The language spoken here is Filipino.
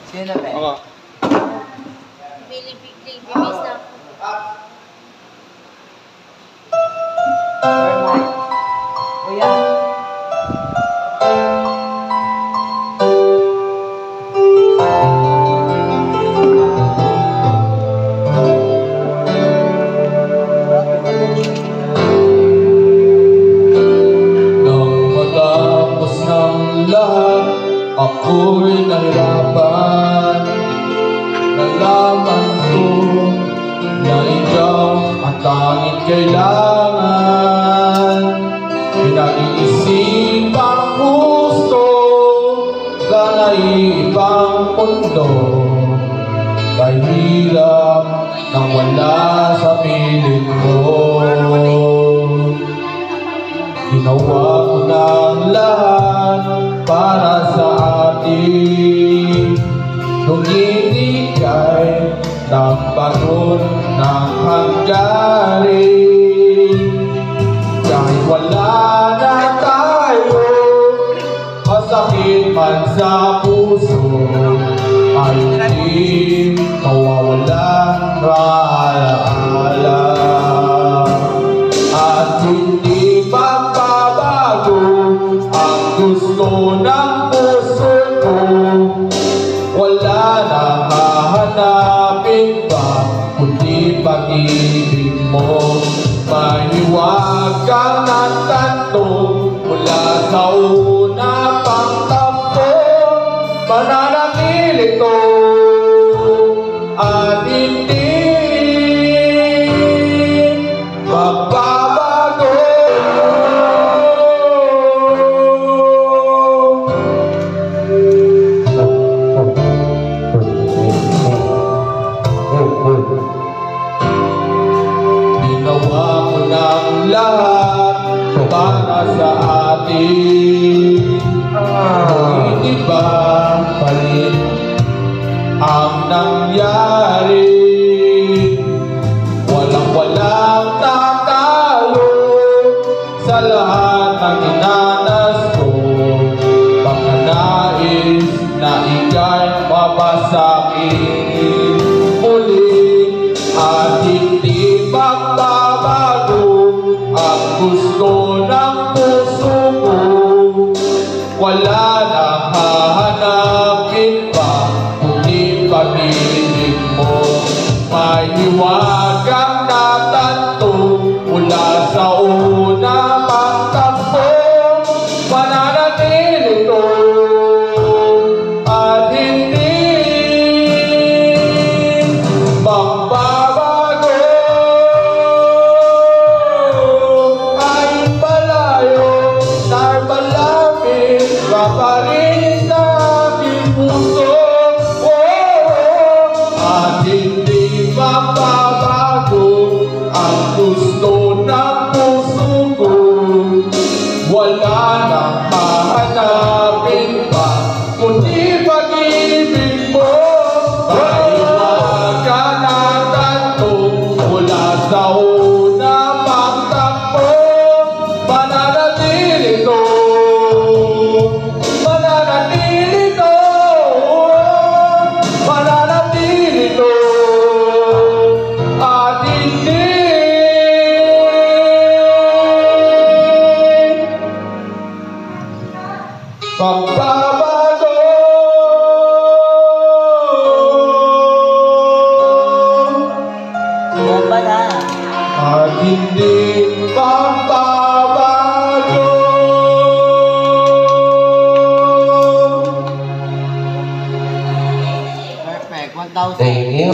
Sino ba? Ako. Bili-bili, bimis na ako. Kuya. Nang matapos ng lahat, ako'y nahirapan. Nalaman ko na ikaw ang tanging kailangan. Pinag-iisipang gusto ka na ibang mundo. Kahirap nang wala sa piling mo. Ginawa ko ng lahat para sa atin. Nung inikay ng bagon ng hanggarin. Kahit wala na tayo, masakit man sa puso, ay hindi mawawalang alaala. At hindi magbabago ang gusto ng puso ko. Wala na hahanapin pa kundi pag-ibig mo. Mahiwagang at tanto mula sa una pang tampo. Mananatili ito at hindi magbabago. Ginawa ko ng lahat para sa atin. Hindi ba pa rin ang nangyari? Walang tatalo sa lahat ng inanas ko. Baka nais na ika'y mapasakin muli. At hindi magbabago ang gusto ng puso ko. Wala nang hahanapin pa kundi pag-ibig mo. Mahiwagang natanto mula sa una pang tampo. Mananatili ito at hindi magbabago. Ay malayo na malapit ka pa rin sa aking puso. At hindi magbabago ang gusto ng puso ko. Wala nang hahanapin pa kundi pag-ibig mo. Mahiwagan ang tanto mula sa una pang tampo. Mananatili ito, mananatili ito, mananatili ito, at hindi magbabago. Yan ba na? At hindi magbabago. Perfect. 1,000. Thank you.